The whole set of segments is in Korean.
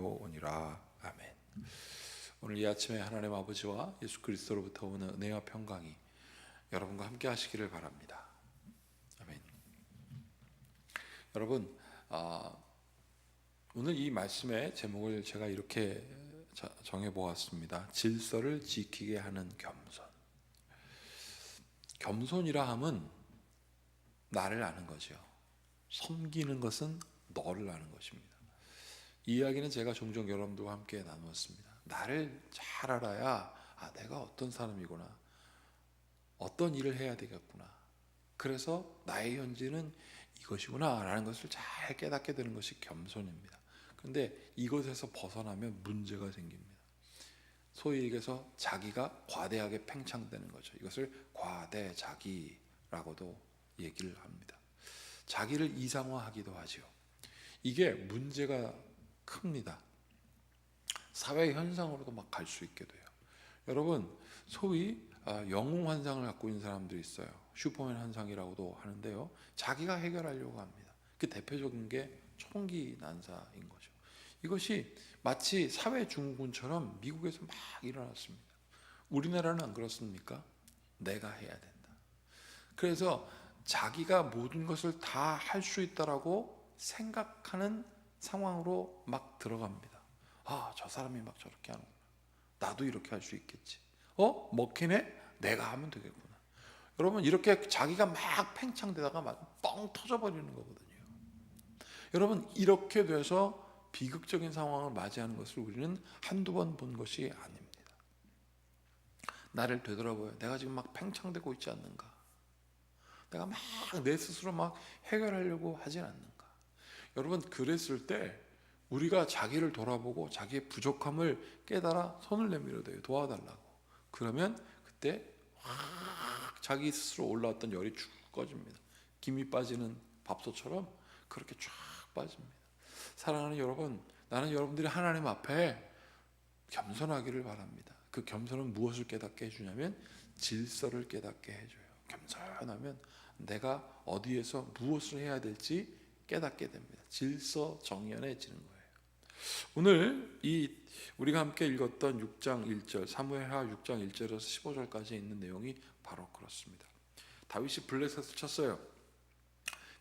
배워오니라. 아멘. 오늘 이 아침에 하나님 아버지와 예수 그리스도로부터 오는 은혜와 평강이 여러분과 함께 하시기를 바랍니다. 아멘. 여러분, 오늘 이 말씀의 제목을 제가 이렇게 정해보았습니다. 질서를 지키게 하는 겸손. 겸손이라 함은 나를 아는 거죠. 섬기는 것은 너를 아는 것입니다. 이 이야기는 제가 종종 여러분들과 함께 나누었습니다. 나를 잘 알아야 내가 어떤 사람이구나, 어떤 일을 해야 되겠구나, 그래서 나의 현재는 이것이구나 라는 것을 잘 깨닫게 되는 것이 겸손입니다. 그런데 이것에서 벗어나면 문제가 생깁니다. 소위 얘기해서 자기가 과대하게 팽창되는 거죠. 이것을 과대자기라고도 얘기를 합니다. 자기를 이상화하기도 하죠. 이게 문제가 큽니다. 사회 현상으로도 막 갈 수 있게 돼요. 여러분, 소위 영웅 환상을 갖고 있는 사람들이 있어요. 슈퍼맨 환상이라고도 하는데요. 자기가 해결하려고 합니다. 그 대표적인 게 총기 난사인 거죠. 이것이 마치 사회 증후군처럼 미국에서 막 일어났습니다. 우리나라는 안 그렇습니까? 내가 해야 된다. 그래서 자기가 모든 것을 다 할 수 있다라고 생각하는 상황으로 막 들어갑니다. 저 사람이 막 저렇게 하는구나. 나도 이렇게 할 수 있겠지. 먹히네? 내가 하면 되겠구나. 여러분, 이렇게 자기가 막 팽창되다가 막 뻥 터져버리는 거거든요. 여러분, 이렇게 돼서 비극적인 상황을 맞이하는 것을 우리는 한두 번 본 것이 아닙니다. 나를 되돌아보여. 내가 지금 막 팽창되고 있지 않는가? 내가 막 내 스스로 막 해결하려고 하진 않는가? 여러분, 그랬을 때 우리가 자기를 돌아보고 자기의 부족함을 깨달아 손을 내밀어야 돼요. 도와달라고. 그러면 그때 확 자기 스스로 올라왔던 열이 쭉 꺼집니다. 김이 빠지는 밥솥처럼 그렇게 쫙 빠집니다. 사랑하는 여러분, 나는 여러분들이 하나님 앞에 겸손하기를 바랍니다. 그 겸손은 무엇을 깨닫게 해주냐면 질서를 깨닫게 해줘요. 겸손하면 내가 어디에서 무엇을 해야 될지 깨닫게 됩니다. 질서정연해지는 거예요. 오늘 우리가 함께 읽었던 6장 1절, 사무엘하 6장 1절에서 15절까지 있는 내용이 바로 그렇습니다. 다윗이 블레셋을 쳤어요.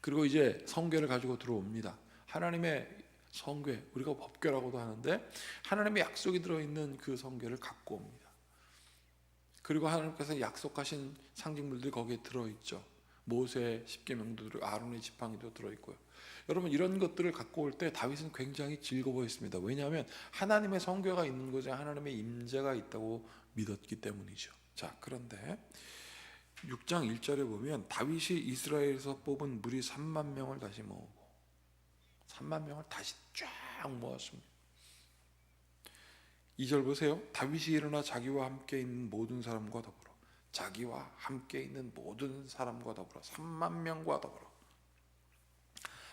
그리고 이제 성궤를 가지고 들어옵니다. 하나님의 성궤, 우리가 법궤라고도 하는데 하나님의 약속이 들어있는 그 성궤를 갖고 옵니다. 그리고 하나님께서 약속하신 상징물들이 거기에 들어있죠. 모세의 십계명도 들어있고 아론의 지팡이도 들어있고요. 여러분, 이런 것들을 갖고 올 때 다윗은 굉장히 즐거워했습니다. 왜냐하면 하나님의 성궤가 있는 곳에 하나님의 임재가 있다고 믿었기 때문이죠. 자, 그런데 6장 1절에 보면 다윗이 이스라엘에서 뽑은 무리 3만 명을 다시 모으고 3만 명을 다시 쫙 모았습니다. 2절 보세요. 다윗이 일어나 자기와 함께 있는 모든 사람과 더불어, 자기와 함께 있는 모든 사람과 더불어 3만 명과 더불어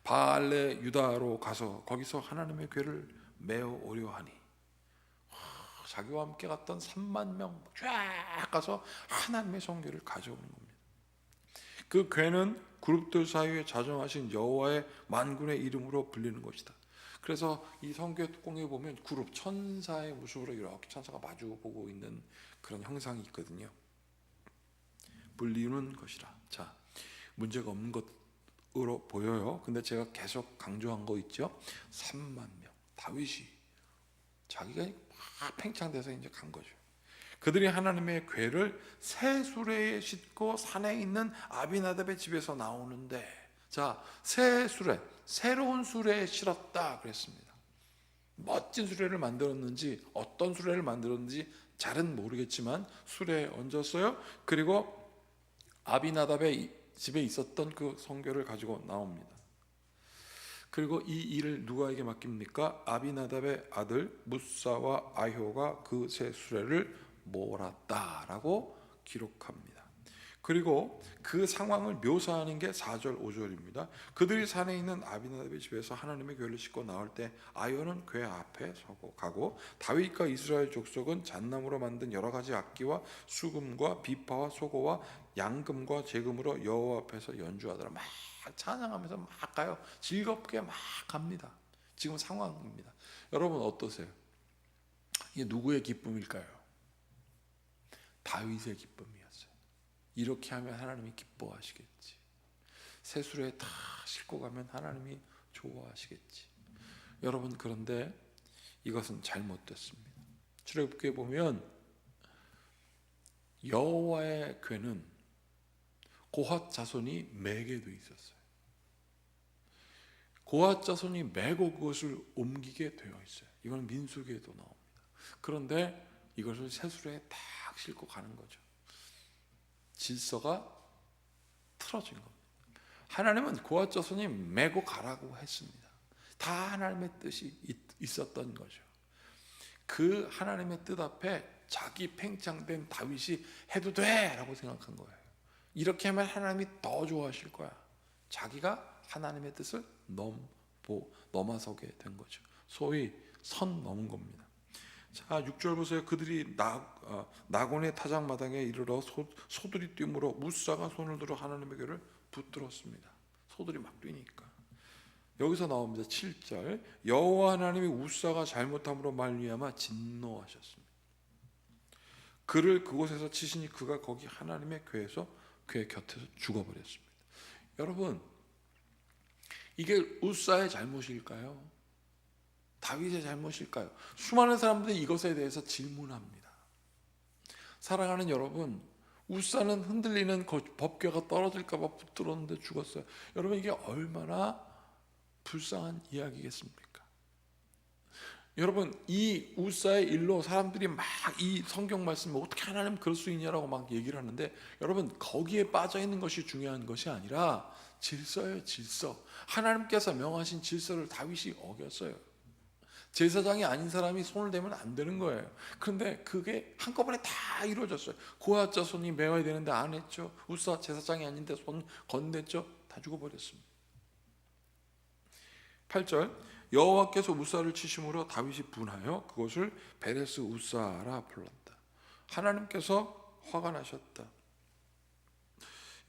바알레 유다로 가서 거기서 하나님의 궤를 메어 오려 하니, 자기와 함께 갔던 3만 명 쫙 가서 하나님의 성궤를 가져오는 겁니다. 그 궤는 그룹들 사이에 자정하신 여호와의 만군의 이름으로 불리는 것이다. 그래서 이 성궤 뚜껑에 보면 그룹 천사의 모습으로 이렇게 천사가 마주보고 있는 그런 형상이 있거든요. 불리는 것이라. 자, 문제가 없는 것으로 보여요. 근데 제가 계속 강조한 거 있죠. 3만 명. 다윗이 자기가 막 팽창돼서 이제 간 거죠. 그들이 하나님의 궤를 새 수레에 싣고 산에 있는 아비나답의 집에서 나오는데, 자, 새 수레, 새로운 수레에 실었다 그랬습니다. 멋진 수레를 만들었는지 어떤 수레를 만들었는지 잘은 모르겠지만 수레에 얹었어요. 그리고 아비나답의 집에 있었던 그 성궤를 가지고 나옵니다. 그리고 이 일을 누구에게 맡깁니까? 아비나답의 아들 무사와 아효가 그 새 수레를 몰았다라고 기록합니다. 그리고 그 상황을 묘사하는 게 4절 5절입니다. 그들이 산에 있는 아비나답의 집에서 하나님의 궤를 싣고 나올 때 아효는 궤 앞에 가고 다윗과 이스라엘 족속은 잣나무로 만든 여러 가지 악기와 수금과 비파와 소고와 양금과 제금으로 여호와 앞에서 연주하더라. 막 찬양하면서 막 가요. 즐겁게 막 갑니다. 지금 상황입니다. 여러분 어떠세요? 이게 누구의 기쁨일까요? 다윗의 기쁨이었어요. 이렇게 하면 하나님이 기뻐하시겠지. 세수레에 다 싣고 가면 하나님이 좋아하시겠지. 여러분, 그런데 이것은 잘못됐습니다. 출애굽기에 보면 여호와의 궤는 고핫 자손이 매게 돼 있었어요. 고핫 자손이 매고 그것을 옮기게 되어 있어요. 이건 민수기에도 나옵니다. 그런데 이것을 세수레에 딱 싣고 가는 거죠. 질서가 틀어진 겁니다. 하나님은 고핫 자손이 메고 가라고 했습니다. 다 하나님의 뜻이 있었던 거죠. 그 하나님의 뜻 앞에 자기 팽창된 다윗이 해도 돼 라고 생각한 거예요. 이렇게 하면 하나님이 더 좋아하실 거야. 자기가 하나님의 뜻을 넘어서게 된 거죠. 소위 선 넘은 겁니다. 자, 6절 보세요. 그들이 나곤의 타작마당에 이르러 소들이 뛰므로 우사가 손을 들어 하나님의 궤를 붙들었습니다. 소들이 막 뛰니까. 여기서 나옵니다. 7절. 여호와 하나님이 우사가 잘못함으로 말미암아 진노하셨습니다. 그를 그곳에서 치시니 그가 거기 하나님의 궤 곁에서 죽어버렸습니다. 여러분, 이게 우사의 잘못일까요? 다윗의 잘못일까요? 수많은 사람들이 이것에 대해서 질문합니다. 사랑하는 여러분, 우사는 흔들리는 법궤가 떨어질까 봐 붙들었는데 죽었어요. 여러분, 이게 얼마나 불쌍한 이야기겠습니까? 여러분, 이 우사의 일로 사람들이 막 이 성경 말씀을 어떻게 하나님 그럴 수 있냐라고 막 얘기를 하는데, 여러분, 거기에 빠져 있는 것이 중요한 것이 아니라 질서예요. 질서. 하나님께서 명하신 질서를 다윗이 어겼어요. 제사장이 아닌 사람이 손을 대면 안 되는 거예요. 그런데 그게 한꺼번에 다 이루어졌어요. 고핫 자손이 메워야 되는데 안 했죠. 우사 제사장이 아닌데 손 건넸죠. 다 죽어버렸습니다. 8절. 여호와께서 우사를 치심으로 다윗이 분하여 그것을 베레스 우사라 불렀다. 하나님께서 화가 나셨다.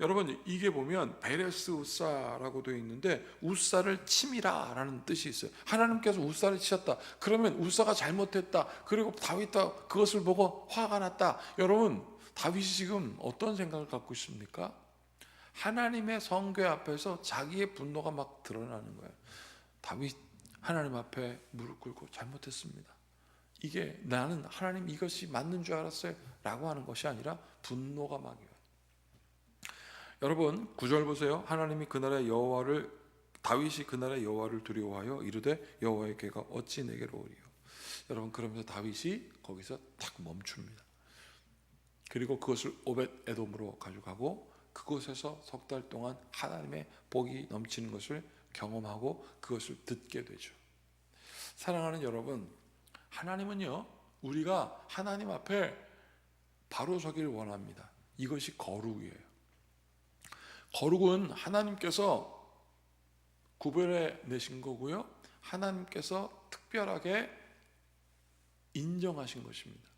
여러분, 이게 보면 베레스 우사라고 되어 있는데 우사를 침이라라는 뜻이 있어요. 하나님께서 우사를 치셨다. 그러면 우사가 잘못했다. 그리고 다윗도 그것을 보고 화가 났다. 여러분, 다윗이 지금 어떤 생각을 갖고 있습니까? 하나님의 성궤 앞에서 자기의 분노가 막 드러나는 거예요. 다윗, 하나님 앞에 무릎 꿇고 잘못했습니다. 이게 나는 하나님 이것이 맞는 줄 알았어요 라고 하는 것이 아니라 분노가 막이에요. 여러분, 9절 보세요. 하나님이 그날의 다윗이 그날의 여호와를 두려워하여 이르되 여호와의 궤가 어찌 내게로 오리요. 여러분, 그러면서 다윗이 거기서 딱 멈춥니다. 그리고 그것을 오벳 에돔으로 가져가고 그곳에서 석 달 동안 하나님의 복이 넘치는 것을 경험하고 그것을 듣게 되죠. 사랑하는 여러분, 하나님은요, 우리가 하나님 앞에 바로 서기를 원합니다. 이것이 거룩이에요. 거룩은 하나님께서 구별해 내신 거고요, 하나님께서 특별하게 인정하신 것입니다.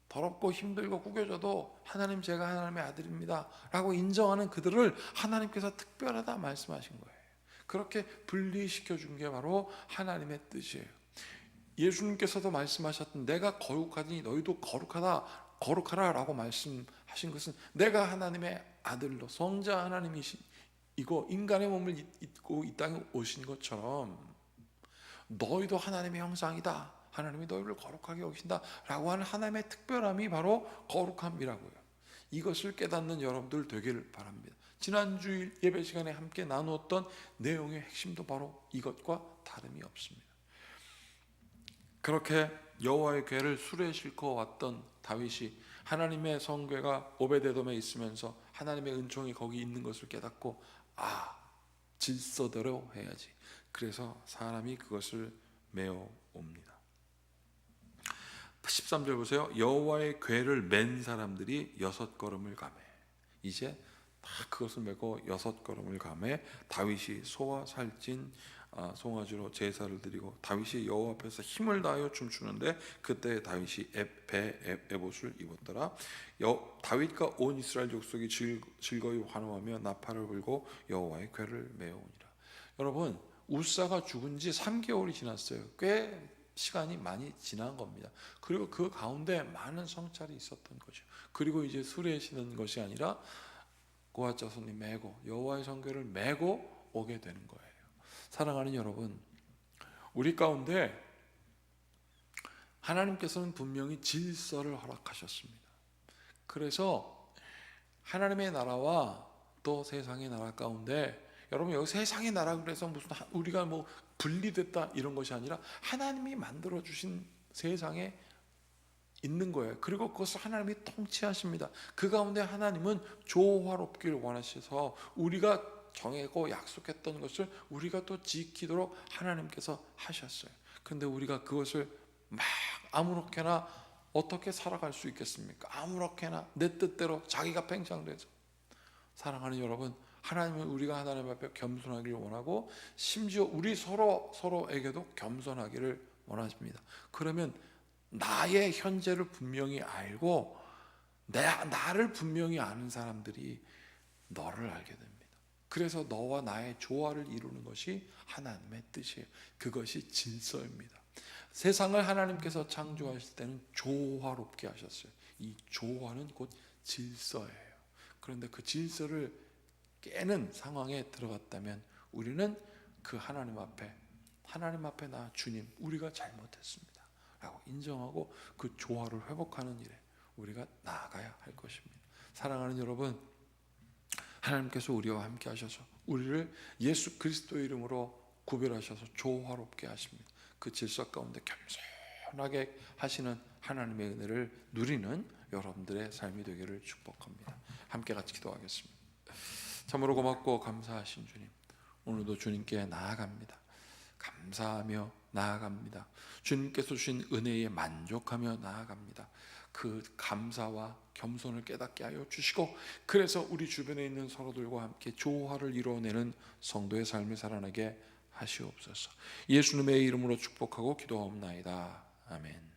더럽고 힘들고 구겨져도 하나님, 제가 하나님의 아들입니다 라고 인정하는 그들을 하나님께서 특별하다 말씀하신 거예요. 그렇게 분리시켜 준 게 바로 하나님의 뜻이에요. 예수님께서도 말씀하셨던 내가 거룩하니 너희도 거룩하라 라고 말씀하신 것은 내가 하나님의 아들로 성자 하나님이시고 인간의 몸을 입고 이 땅에 오신 것처럼 너희도 하나님의 형상이다, 하나님이 너희를 거룩하게 여기신다 라고 하는 하나님의 특별함이 바로 거룩함이라고요. 이것을 깨닫는 여러분들 되기를 바랍니다. 지난주 예배 시간에 함께 나누었던 내용의 핵심도 바로 이것과 다름이 없습니다. 그렇게 여호와의 궤를 수레에 싣고 왔던 다윗이 하나님의 성궤가 오벳에돔에 있으면서 하나님의 은총이 거기 있는 것을 깨닫고, 질서대로 해야지. 그래서 사람이 그것을 메어 옵니다. 13절 보세요. 여호와의 궤를 맨 사람들이 6걸음을 가매. 이제 다 그것을 메고 6걸음을 가매 다윗이 소와 살찐 송아지로 제사를 드리고 다윗이 여호와 앞에서 힘을 다하여 춤추는데 그때 다윗이 에봇을 입었더라. 다윗과 온 이스라엘 족속이 즐거이 환호하며 나팔을 불고 여호와의 궤를 메어오니라. 여러분, 우사가 죽은 지 3개월이 지났어요. 꽤 시간이 많이 지난 겁니다. 그리고 그 가운데 많은 성찰이 있었던 거죠. 그리고 이제 수레시는 것이 아니라 고아 자손이 메고 여호와의 성궤를 메고 오게 되는 거예요. 사랑하는 여러분, 우리 가운데 하나님께서는 분명히 질서를 허락하셨습니다. 그래서 하나님의 나라와 또 세상의 나라 가운데, 여러분 여기 세상의 나라 그래서 무슨 우리가 뭐 분리됐다 이런 것이 아니라 하나님이 만들어 주신 세상에 있는 거예요. 그리고 그것을 하나님이 통치하십니다. 그 가운데 하나님은 조화롭기를 원하셔서 우리가 정하고 약속했던 것을 우리가 또 지키도록 하나님께서 하셨어요. 그런데 우리가 그것을 막 아무렇게나 어떻게 살아갈 수 있겠습니까? 아무렇게나 내 뜻대로 자기가 팽창돼서. 사랑하는 여러분, 하나님은 우리가 하나님 앞에 겸손하기를 원하고 심지어 우리 서로에게도 겸손하기를 원하십니다. 그러면 나의 현재를 분명히 알고 나를 분명히 아는 사람들이 너를 알게 됩니다. 그래서 너와 나의 조화를 이루는 것이 하나님의 뜻이에요. 그것이 질서입니다. 세상을 하나님께서 창조하실 때는 조화롭게 하셨어요. 이 조화는 곧 질서예요. 그런데 그 질서를 깨는 상황에 들어갔다면 우리는 그 하나님 앞에 나 주님 우리가 잘못했습니다 라고 인정하고 그 조화를 회복하는 일에 우리가 나아가야 할 것입니다. 사랑하는 여러분, 하나님께서 우리와 함께 하셔서 우리를 예수 그리스도의 이름으로 구별하셔서 조화롭게 하십니다. 그 질서 가운데 겸손하게 하시는 하나님의 은혜를 누리는 여러분들의 삶이 되기를 축복합니다. 함께 같이 기도하겠습니다. 참으로 고맙고 감사하신 주님, 오늘도 주님께 나아갑니다. 감사하며 나아갑니다. 주님께서 주신 은혜에 만족하며 나아갑니다. 그 감사와 겸손을 깨닫게 하여 주시고, 그래서 우리 주변에 있는 서로들과 함께 조화를 이루어내는 성도의 삶을 살아나게 하시옵소서. 예수님의 이름으로 축복하고 기도하옵나이다. 아멘.